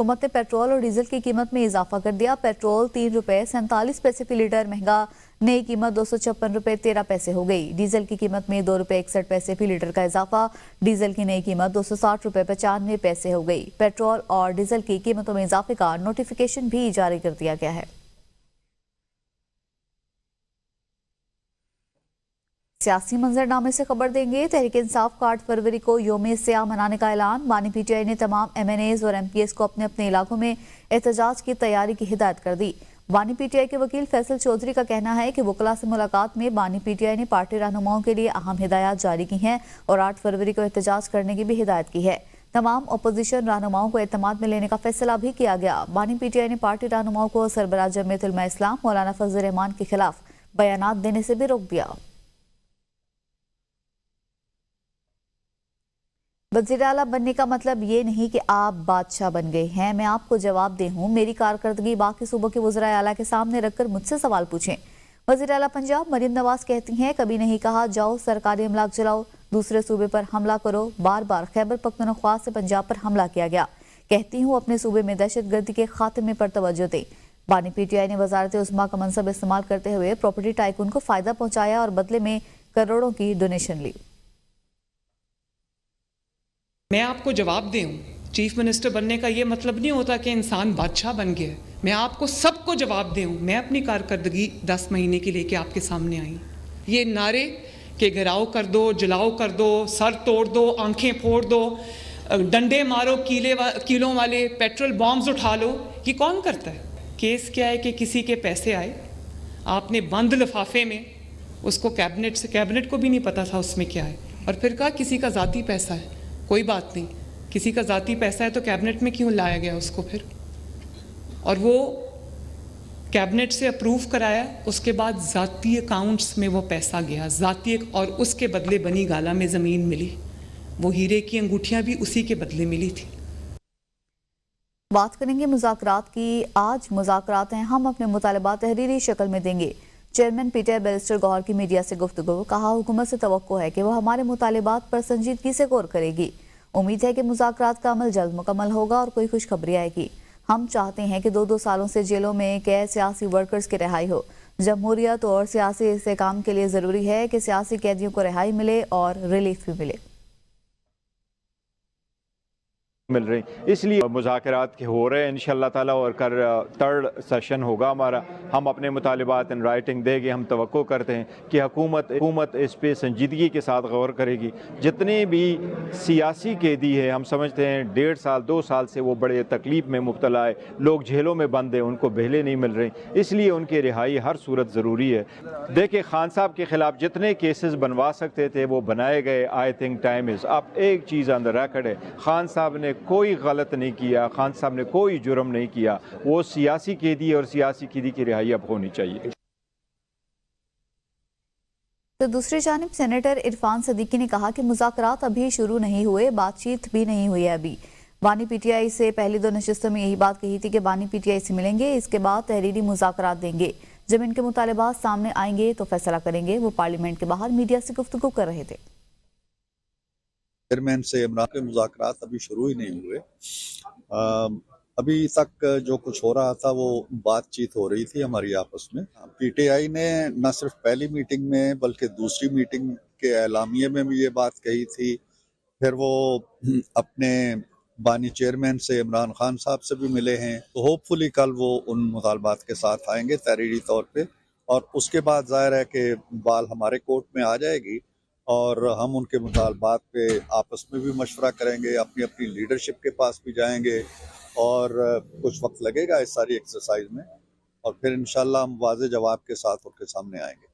हुकूमत ने पेट्रोल और डीजल की कीमत में इजाफा कर दिया। पेट्रोल 3 रुपये 47 पैसे फी लीटर महंगा, नई कीमत 256 रुपये 13 पैसे हो गई। डीजल की कीमत में 2 रुपये 61 पैसे फी लीटर का इजाफा, डीजल की नई कीमत 260 रुपये 95 पैसे हो गई। पेट्रोल और डीजल की कीमतों में इजाफे का नोटिफिकेशन भी जारी कर दिया गया है। सियासी मंजरनामे से खबर देंगे। तहरीक इंसाफ का 8 फरवरी को योम सियाह मनाने का ऐलान। बानी पीटीआई ने तमाम MNAs और MPs को अपने अपने इलाकों में एहतजाज की तैयारी की हिदायत कर दी। बानी पीटीआई के वकील फैसल चौधरी का कहना है कि वकला से मुलाकात में बानी पीटीआई ने पार्टी रहनुमाओं के लिए अहम हिदायत जारी की हैं और 8 फरवरी को एहतजाज करने की भी हिदायत की है। तमाम अपोजिशन रहनुमाओं को एतमाद में लेने का फैसला भी किया गया। बानी पीटीआई ने पार्टी रहनुमाओं को सरबराह जमीयत उलमा इस्लाम मौलाना फजल रहमान के खिलाफ बयानात देने से भी रोक दिया। वज़ीर आला बनने का मतलब ये नहीं कि आप बादशाह बन गए हैं। मैं आपको जवाबदेह हूँ। मेरी कारकर्दगी बाकी सूबों के वज़राए आला के सामने रखकर मुझसे सवाल पूछें। वज़ीर आला पंजाब मरीम नवाज कहती हैं, कभी नहीं कहा जाओ सरकारी अमलाक जलाओ, दूसरे सूबे पर हमला करो। बार बार खैबर पख्तूनख्वा से पंजाब पर हमला किया गया। कहती हूँ अपने सूबे में दहशतगर्दी के खात्मे पर तवज्जो दें। बानी पीटीआई ने वजारत उस्मा का मनसब इस्तेमाल करते हुए प्रॉपर्टी टाइकून को फायदा पहुंचाया और बदले में करोड़ों की डोनेशन ली। मैं आपको जवाब दूं, चीफ मिनिस्टर बनने का ये मतलब नहीं होता कि इंसान बादशाह बन गया। मैं आपको सबको जवाब दूं। मैं अपनी कारकर्दगी 10 महीने की लेके आपके सामने आई। ये नारे के गिराव कर दो, जलाओ कर दो, सर तोड़ दो, आंखें फोड़ दो, डंडे मारो, कीलों वाले पेट्रोल बॉम्ब्स उठा लो, ये कौन करता है? केस क्या है कि किसी के पैसे आए, आपने बंद लिफाफे में उसको कैबिनेट को भी नहीं पता था उसमें क्या है, और फिर कहा किसी का ज़ाती पैसा है। कोई बात नहीं, किसी का ज़ाती पैसा है तो कैबिनेट में क्यों लाया गया उसको फिर? और वो कैबिनेट से अप्रूव कराया, उसके बाद ज़ाती अकाउंट्स में वो पैसा गया ज़ाती, और उसके बदले बनी गाला में ज़मीन मिली। वो हीरे की अंगूठियाँ भी उसी के बदले मिली थी। बात करेंगे मुज़ाकरात की। आज मुज़ाकरात हैं, हम अपने मुतालबात तहरीरी शक्ल में देंगे। चेयरमैन पीटीआई बैरिस्टर गौहर की मीडिया से गुफ्तगू। कहा, हुकूमत से तवक्को है कि वह हमारे मुतालबात पर संजीदगी से गौर करेगी। उम्मीद है कि मुज़ाकरात का अमल जल्द मुकम्मल होगा और कोई खुशखबरी आएगी। हम चाहते हैं कि 2-2 सालों से जेलों में कैद सियासी वर्कर्स की रिहाई हो। जमहूरियत और सियासी इस्तेहकाम के लिए ज़रूरी है कि सियासी कैदियों को रिहाई मिले और रिलीफ भी मिले। मिल रही, इसलिए मुज़ाकरात हो रहे हैं इंशाअल्लाह ताला, और कर 3rd सेशन होगा हमारा। हम अपने मुतालिबात इन राइटिंग देंगे। हम तवक्को करते हैं कि हुकूमत इस पे संजीदगी के साथ गौर करेगी। जितने भी सियासी कैदी हैं, हम समझते हैं 1.5 साल 2 साल से वो बड़े तकलीफ में मुब्तला है, लोग जेलों में बंद हैं, उनको बेहले नहीं मिल रही, इसलिए उनकी रिहाई हर सूरत ज़रूरी है। देखिए, खान साहब के ख़िलाफ़ जितने केसेस बनवा सकते थे वो बनाए गए। आई थिंक टाइम इज़ अब। एक चीज़ ऑन द रिकॉर्ड है, खान साहब ने कोई गलत नहीं किया, खान साहब ने कोई जुर्म नहीं किया। वो सियासी कैदी और सियासी कैदी की रिहाई अब होनी चाहिए। तो दूसरी जानिब सेनेटर इरफान सदीकी ने कहा कि मुज़ाकरात अभी शुरू नहीं हुए, बातचीत भी नहीं हुई है अभी। बानी पीटीआई से पहली 2 नशिस्तों में यही बात कही थी कि बानी पीटीआई से मिलेंगे, इसके बाद तहरीरी मुज़ाकरात देंगे। जब इनके मुतालिबात सामने आएंगे तो फैसला करेंगे। वो पार्लियामेंट के बाहर मीडिया से गुफ्तगू कर रहे थे। चेयरमैन से इमरान के मुज़ाकरात अभी शुरू ही नहीं हुए। अभी तक जो कुछ हो रहा था वो बातचीत हो रही थी हमारी आपस में। पीटीआई ने न सिर्फ पहली मीटिंग में बल्कि दूसरी मीटिंग के एलामिये में भी ये बात कही थी। फिर वो अपने बानी चेयरमैन से इमरान खान साहब से भी मिले हैं, तो होपफुली कल वो उन मुतालबात के साथ आएंगे तहरीरी तौर पे, और उसके बाद जाहिर है कि बाल हमारे कोर्ट में आ जाएगी और हम उनके मुतालबात पे आपस में भी मशवरा करेंगे, अपनी अपनी लीडरशिप के पास भी जाएंगे, और कुछ वक्त लगेगा इस सारी एक्सरसाइज में, और फिर इंशाल्लाह हम वाज़े जवाब के साथ उनके सामने आएंगे।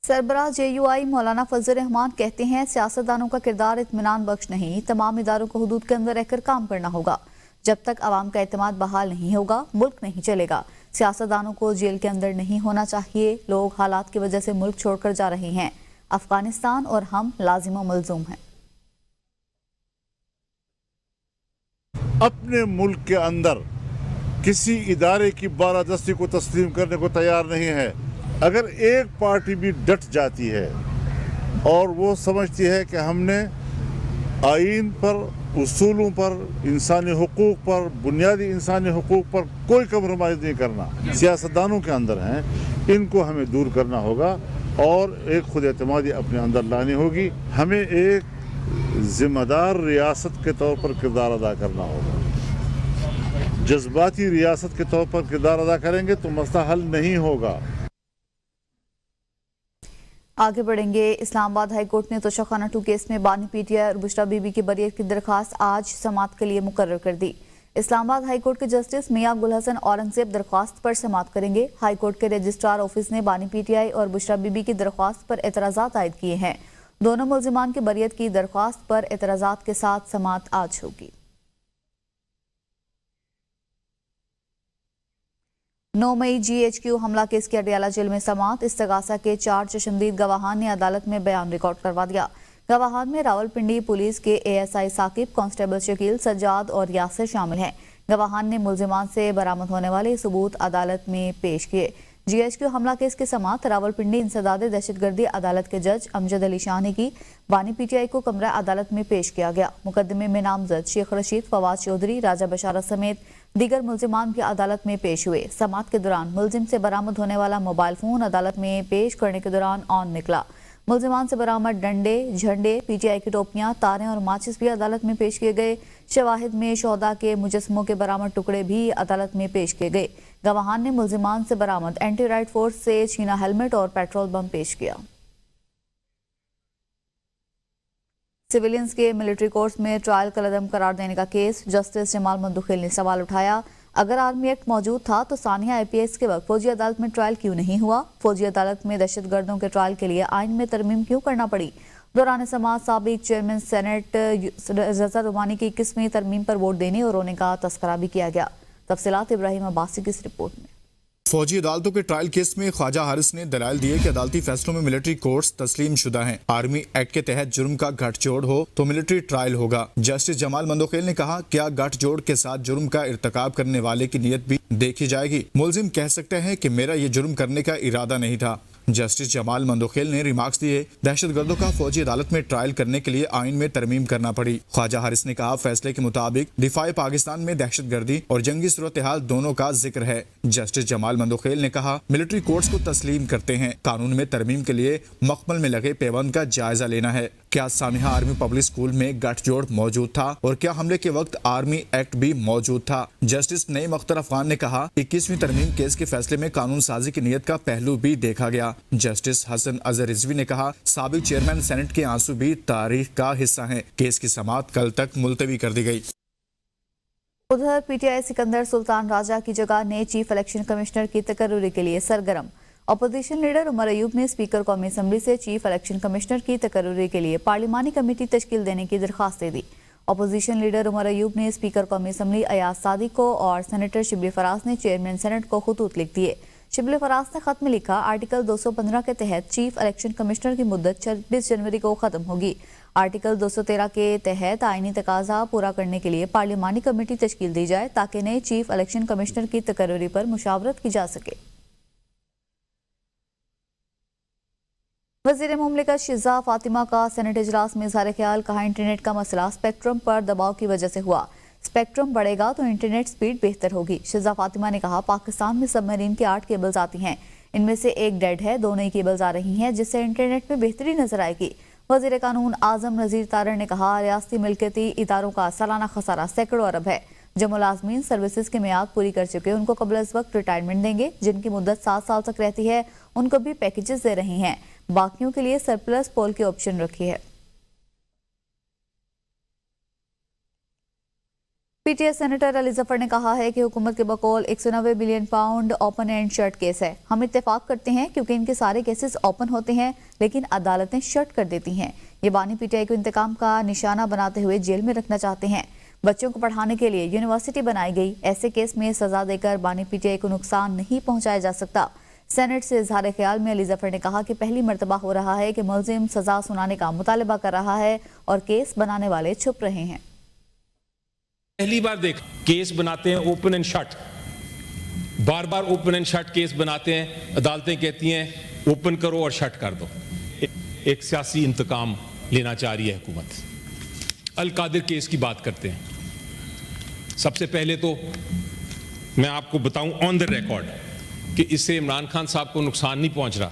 सरबराह JUI मौलाना फजल रहमान कहते हैं, सियासतदानों का किरदार इत्मीनान बख्श नहीं, तमाम इदारों को हुदूद के अंदर रहकर काम करना होगा। जब तक अवाम का एतमाद बहाल नहीं होगा, मुल्क नहीं चलेगा। सियासतदानों को जेल के अंदर नहीं होना चाहिए। लोग हालात की वजह से मुल्क छोड़कर जा रहे हैं। अफगानिस्तान और हम लाजिम मलजूम हैं। अपने मुल्क के अंदर किसी इदारे की बालादस्ती को तस्लीम करने को तैयार नहीं है। अगर एक पार्टी भी डट जाती है और वो समझती है कि हमने आईन पर उसूलों पर, इंसानी हुकूक पर, बुनियादी इंसानी हुकूक पर कोई कम्प्रोमाइज़ नहीं करना सियासतदानों के अंदर हैं, इनको हमें दूर करना होगा और एक खुद एतमादी अपने अंदर लानी होगी। हमें एक जिम्मेदार रियासत के तौर पर किरदार अदा करना होगा। जज्बाती रियासत के तौर पर किरदार अदा करेंगे तो मसला हल नहीं होगा। आगे बढ़ेंगे। इस्लामाबाद हाई कोर्ट ने तोशाखाना 2 केस में बानी पीटीआई और बुशरा बीबी की बरियत की दरख्वास्त आज समाअत के लिए मुकर्रर कर दी। इस्लामाबाद हाई कोर्ट के जस्टिस मियां गुल हसन औरंगजेब दरख्वास्त पर समाअत करेंगे। हाई कोर्ट के रजिस्ट्रार ऑफिस ने बानी पीटीआई और बुशरा बीबी की दरख्वास्त पर एतराज़ात आयद किए हैं। दोनों मुल्जिमान की बरियत की दरख्वास्त पर एतराज़ात के साथ समाअत आज होगी। 9 मई GHQ हमला केस की अडियाला जेल में समाअत। इस्तगासा के 4 चश्मदीद गवाहान ने अदालत में बयान रिकॉर्ड करवा दिया। गवाहान में रावलपिंडी पुलिस के ASI साकिब, कांस्टेबल शकील, सज्जाद और यासिर शामिल हैं। गवाहान ने मुल्जिमान से बरामद होने वाले सबूत अदालत में पेश किए। GHQ हमला केस के समाअत रावलपिंडी इंसदादे दहशतगर्दी अदालत के जज अमजद अली शाह ने की। बानी PTI को कमरा अदालत में पेश किया गया। मुकदमे में नामजद शेख रशीद, फवाद चौधरी, राजा बशारत समेत दीगर मुल्जिमान की अदालत में पेश हुए। समाअत के दौरान मुल्जिम से बरामद होने वाला मोबाइल फोन अदालत में पेश करने के दौरान ऑन निकला। मुल्जिमान से बरामद डंडे, झंडे, PTI की टोपियां, तारें और माचिस भी अदालत में पेश किए गए। शवाहिद में शोहदा के मुजस्समों के बरामद टुकड़े भी अदालत में पेश किए गए। गवाहान ने मुल्जिमान से बरामद एंटी राइट फोर्स से छीना हेलमेट और पेट्रोल बम पेश किया। सिविलियंस के मिलिट्री कोर्स में ट्रायल कलअदम करार देने का केस। जस्टिस जमाल मंदुखेल ने सवाल उठाया, अगर आर्मी एक्ट मौजूद था तो सानिया IPS के वक्त फौजी अदालत में ट्रायल क्यों नहीं हुआ? फौजी अदालत में दहशतगर्दों के ट्रायल के लिए आइन में तरमीम क्यों करना पड़ी? दौरान समाअत साबिक चेयरमैन सेनेट रजा रुमानी की 21वीं तरमीम पर वोट देने और रोने का तस्करा भी किया गया। तफसीलात इब्राहिम अब्बासी की इस रिपोर्ट में। फौजी अदालतों के ट्रायल केस में ख्वाजा हारिस ने दलाइल दिए कि अदालती फैसलों में मिलिट्री कोर्ट्स तस्लीम शुदा हैं। आर्मी एक्ट के तहत जुर्म का गठजोड़ हो तो मिलिट्री ट्रायल होगा। जस्टिस जमाल मंदोखेल ने कहा, क्या गठजोड़ के साथ जुर्म का इर्तकाब करने वाले की नीयत भी देखी जाएगी? मुल्जिम कह सकते हैं कि मेरा ये जुर्म करने का इरादा नहीं था। जस्टिस जमाल मंदोखेल ने रिमार्क्स दिए, दहशतगर्दों का फौजी अदालत में ट्रायल करने के लिए आइन में तरमीम करना पड़ी। ख्वाजा हारिस ने कहा, फैसले के मुताबिक दिफाए पाकिस्तान में दहशतगर्दी और जंगी सूरत हाल दोनों का जिक्र है। जस्टिस जमाल मंदोखेल ने कहा, मिलिट्री कोर्ट्स को तस्लीम करते हैं, कानून में तरमीम के लिए मकमल में लगे पैबंद का जायजा लेना है। क्या सानिया आर्मी पब्लिक स्कूल में गठजोड़ मौजूद था और क्या हमले के वक्त आर्मी एक्ट भी मौजूद था? जस्टिस नईम अख्तर अफगान ने कहा, 21वीं तरमीम केस के फैसले में कानून साजी की नीयत का पहलू भी देखा गया। जस्टिस हसन अजहर रिजवी ने कहा, साबिक चेयरमैन सेनेट के आंसू भी तारीख का हिस्सा हैं। केस की समाअत कल तक मुलतवी कर दी गई। उधर PTI सिकंदर सुल्तान राजा की जगह नए चीफ इलेक्शन कमिश्नर की तकर्रुरी के लिए सरगर्म। अपोजिशन लीडर उमर अयूब ने स्पीकर कौमी असम्बली से चीफ इलेक्शन कमिश्नर की तकर्रुरी के लिए पार्लिमानी कमेटी तश्कील देने की दरख्वास्त दे दी। अपोजिशन लीडर उमर अयूब ने स्पीकर कौमी असम्बली अयाज सादिक को और सेनेटर शिबली फराज ने चेयरमैन सेनेट को खतूत लिख दिए। शिबली फराज ने खत में लिखा, आर्टिकल 215 के तहत चीफ इलेक्शन कमिश्नर की मुद्दत 26 जनवरी को खत्म होगी। आर्टिकल 213 के तहत आईनी तकाजा पूरा करने के लिए पार्लिमानी कमेटी तश्कील दी जाए ताकि नए चीफ इलेक्शन कमिश्नर की तकर्रुरी पर मुशावरत की जा सके। वज़ीर मुमलिकत शिज़ा फातिमा का सेनेट इजलास में इज़हार ख्याल, कहा इंटरनेट का मसला स्पेक्ट्रम पर दबाव की वजह से हुआ। स्पेक्ट्रम बढ़ेगा तो इंटरनेट स्पीड बेहतर होगी। शिज़ा फातिमा ने कहा, पाकिस्तान में सबमरीन की 8 केबल्स आती हैं, इनमें से एक डेड है, 2 नई केबल्स आ रही हैं जिससे इंटरनेट में बेहतरी नजर आएगी। वज़ीर कानून आजम नज़ीर तारड़ ने कहा, रियासती मिल्कियती इदारों का सालाना खसारा सैकड़ों अरब है। जो मुलाजमीन सर्विसेज की मियाद पूरी कर चुके उनको कबल अज़ वक्त रिटायरमेंट देंगे। जिनकी मुद्दत 7 साल तक रहती है उनको भी पैकेजेस दे रही हैं। बाकियों के लिए सरप्लस पोल की ऑप्शन रखी है। PTI सेनेटर अली जफर ने कहा है कि हुकूमत के बकौल 190 billion pound open and shut case है। हम इत्तेफाक करते हैं क्योंकि इनके सारे केसेस ओपन होते हैं लेकिन अदालतें शट कर देती हैं। ये बानी PTI को इंतकाम का निशाना बनाते हुए जेल में रखना चाहते हैं। बच्चों को पढ़ाने के लिए यूनिवर्सिटी बनाई गई, ऐसे केस में सजा देकर बानी PTI को नुकसान नहीं पहुंचाया जा सकता। सेनेट से इजहार ख्याल में अली जफर ने कहा कि पहली मर्तबा हो रहा है कि मुल्जिम सजा सुनाने का मुतालबा कर रहा है और केस बनाने वाले छुप रहे हैं। पहली बार देख केस बनाते हैं open and shut, bar bar open and shut case बनाते हैं। अदालतें कहती हैं ओपन करो और शट कर दो। एक सियासी इंतकाम लेना चाह रही है हुकूमत। अल कादिर केस की बात करते हैं, सबसे पहले तो मैं आपको बताऊं ऑन द रिकॉर्ड कि इससे इमरान खान साहब को नुकसान नहीं पहुंच रहा,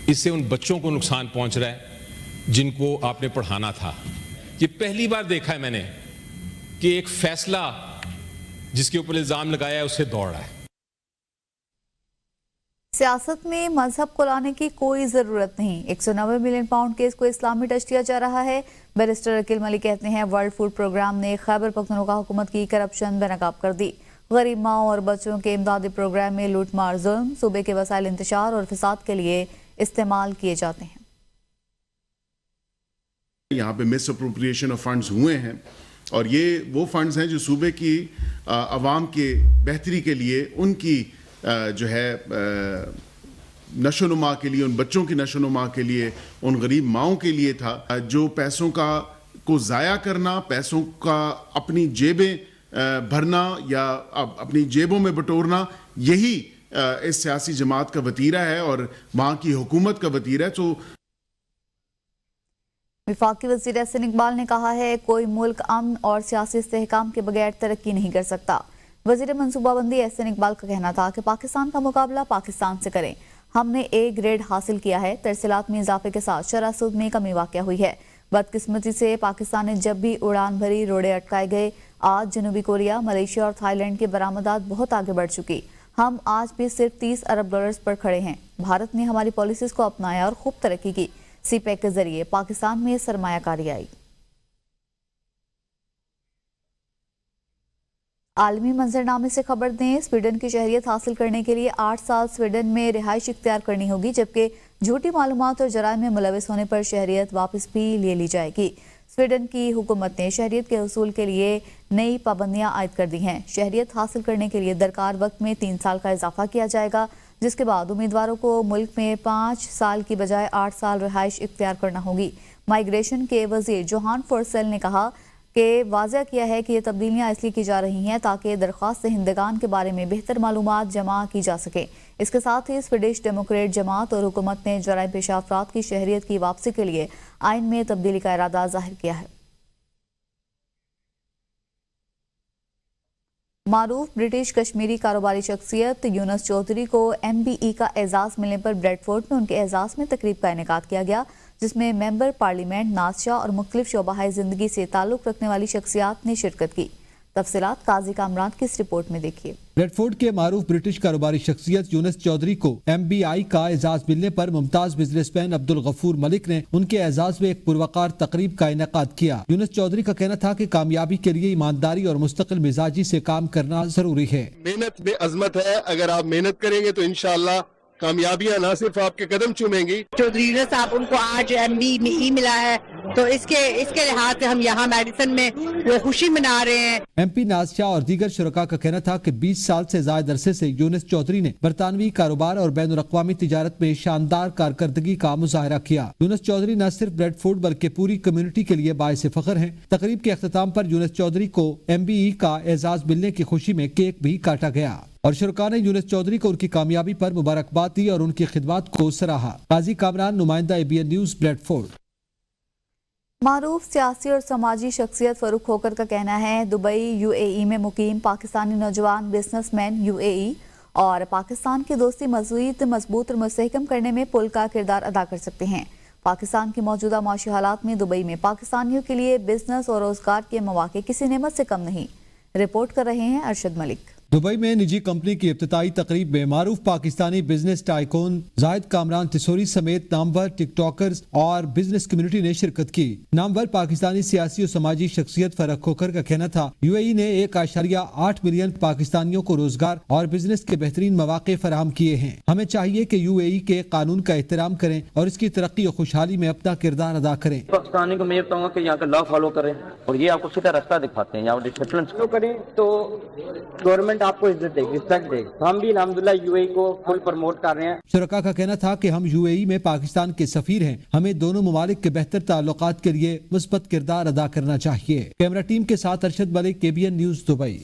इससे उन बच्चों को नुकसान पहुंच रहा है जिनको आपने पढ़ाना था। ये पहली बार देखा है मैंने कि एक फैसला जिसके ऊपर इल्जाम लगाया है उससे दौड़ रहा है। सियासत में मजहब को लाने की कोई जरूरत नहीं। 190 मिलियन पाउंड केस को इस्लामी टच दिया जा रहा है। बैरिस्टर अकील मलिक कहते हैं वर्ल्ड फूड प्रोग्राम ने खैबर पख्तूनख्वा हुकूमत की करप्शन बेनकाब कर दी। गरीब माओ और बच्चों के इमदादी प्रोग्राम में लूटमार, जुल्म, सूबे के वसाइल इंतशार और फसाद के लिए इस्तेमाल किए जाते हैं। यहाँ पे मिस अप्रोप्रिएशन ऑफ फंड्स हुए हैं और ये वो फंड्स हैं जो सूबे की आवाम के बेहतरी के लिए, उनकी जो है नशोनुमा के लिए, उन बच्चों की नशोनुमा के लिए, उन गरीब माओं के लिए था। जो पैसों को ज़ाया करना, पैसों का अपनी जेबें भरना या अपनी जेबों में बटोरना, यही इस सियासी जमात का वतीरा है और वहाँ की हुकूमत का वतीरा है। तो वफाकी वज़ीर एहसन इकबाल ने कहा है कोई मुल्क अमन और सियासी इस्तेहकाम के बगैर तरक्की नहीं कर सकता। वज़ीर मनसूबाबंदी एहसन इकबाल का कहना था कि पाकिस्तान का मुकाबला पाकिस्तान से करें। हमने ए ग्रेड हासिल किया है। तरसीलात में इजाफे के साथ शरह सूद में कमी वाक़या हुई है। बदकिस्मती से पाकिस्तान ने जब भी उड़ान भरी, रोड़े अटकाए गए। आज जनूबी कोरिया, मलेशिया और थाईलैंड की बरामदात बहुत आगे बढ़ चुकी। हम आज भी सिर्फ 30 अरब डॉलर्स पर खड़े हैं। भारत ने हमारी पॉलिसीज को अपनाया और खूब तरक्की की। सीपैक के जरिए पाकिस्तान में सरमायाकारी आई। आलमी मंजरनामे से खबर दें, स्वीडन की शहरियत हासिल करने के लिए 8 साल स्वीडन में रिहाइश इख्तियार करनी होगी, जबकि झूठी मालूमात और जराइम में मुलविस होने पर शहरियत वापस भी ले ली जाएगी। स्वीडन की हुकूमत ने शहरियत के हसूल के लिए नई पाबंदियां आयद कर दी हैं। शहरियत हासिल करने के लिए दरकार वक्त में 3 साल का इजाफा किया जाएगा, जिसके बाद उम्मीदवारों को मुल्क में 5 साल की बजाय 8 साल रिहाइश इख्तियार करना होगी। माइग्रेशन के वजीर जोहान फोर्सेल ने कहा कि वाज़ह किया है कि ये तब्दीलियां इसलिए की जा रही हैं ताकि दरख्वास्त दहिंदगान के बारे में बेहतर मालूमात जमा की जा सके। इसके साथ ही स्वीडिश डेमोक्रेट जमात और हुकूमत ने जराइम पेशा अफराद की शहरियत की वापसी के लिए आइन में तब्दीली का इरादा जाहिर किया है। मारूफ ब्रिटिश कश्मीरी कारोबारी शख्सियत यूनुस चौधरी को MBE का एजाज मिलने पर ब्रेडफोर्ड में उनके एजाज में तकरीब का इनेकाद किया गया, जिसमें मेंबर पार्लियामेंट, नाज़शाह और मुख्तलिफ शोबाए ज़िंदगी से ताल्लुक़ रखने वाली शख्सियात ने शिरकत की। तफसीलात काजी कामरान की इस रिपोर्ट में देखिए। ब्रेडफोर्ड के मारूफ ब्रिटिश कारोबारी शख्सियत यूनुस चौधरी को MBI का एजाज मिलने पर मुमताज बिजनेसमैन अब्दुल गफूर मलिक ने उनके एजाज में एक पुरवकार तकरीब का इनेकाद किया। यूनुस चौधरी का कहना था कि कामयाबी के लिए ईमानदारी और मुस्तकिल मिजाजी से काम करना जरूरी है। मेहनत में अजमत है, अगर आप मेहनत करेंगे तो इंशाअल्लाह कामयाबियां ना सिर्फ आपके कदम चूमेंगी। चौधरी यूनुस साहब उनको आज MBE मिला है, तो इसके लिहाज से हम यहाँ मेडिसन में वो खुशी मना रहे हैं। MP नाज़शाह और दीगर शुरका का कहना था कि 20 साल से ज्यादा अरसे से यूनुस चौधरी ने बरतानवी कारोबार और बैनुल अक़वामी तिजारत में शानदार कारकर्दगी का मुजाहरा किया। यूनुस चौधरी न सिर्फ ब्रेडफोर्ड बल्कि पूरी कम्युनिटी के लिए बाइस फख्र हैं। तकरीब के अख्ताम पर यूनुस चौधरी को MBE का एजाज मिलने की खुशी में केक भी काटा गया और शुरका ने यूनुस चौधरी को उनकी कामयाबी पर मुबारकबाद दी और उनकी खिदमत को सराहा। काजी कामरान, नुमाइंदा ABN न्यूज, ब्रेडफोर्ड। मारूफ सियासी और समाजी शख्सियत फरूख खोकर का कहना है दुबई UAE में मुकीम पाकिस्तानी नौजवान बिजनेसमैन UAE और पाकिस्तान की दोस्ती मज़ीद मजबूत और मुस्तहकम करने में पुल का किरदार अदा कर सकते हैं। पाकिस्तान की मौजूदा माशी हालात में दुबई में पाकिस्तानियों के लिए बिजनेस और रोजगार के मौके किसी नेमत से कम नहीं। रिपोर्ट कर रहे हैं अरशद मलिक। दुबई में निजी कंपनी की इफ्तिताई तकरीब में मारूफ पाकिस्तानी बिजनेस टाइकून जाहिद कामरान तिसोरी समेत नामवर टिकटॉकर्स और बिजनेस कम्युनिटी ने शिरकत की। नामवर पाकिस्तानी सियासी और समाजी शख्सियत फरक खोकर का कहना था UAE ने 1.8 मिलियन पाकिस्तानियों को रोजगार और बिजनेस के बेहतरीन मौके फराहम किए हैं। हमें चाहिए कि UAE के कानून का एहतराम करें और इसकी तरक्की और खुशहाली में अपना किरदार अदा करें। पाकिस्तानी को मैं बताऊंगा कि यहाँ का लॉ फॉलो करें और ये आपको सीधा रास्ता दिखाते हैं। यहाँ डिसिप्लिन फॉलो करें तो गवर्नमेंट आपको इज्जत देगी, रिस्पेक्ट देगी। हम भी अल्हम्दुलिल्लाह UAE को फुल प्रमोट कर रहे हैं। शुरका का कहना था कि हम UAE में पाकिस्तान के सफीर हैं। हमें दोनों ममालिक के बेहतर ताल्लुकात के लिए मुस्बत किरदार अदा करना चाहिए। कैमरा टीम के साथ Arshad Malik, ABN news, Dubai.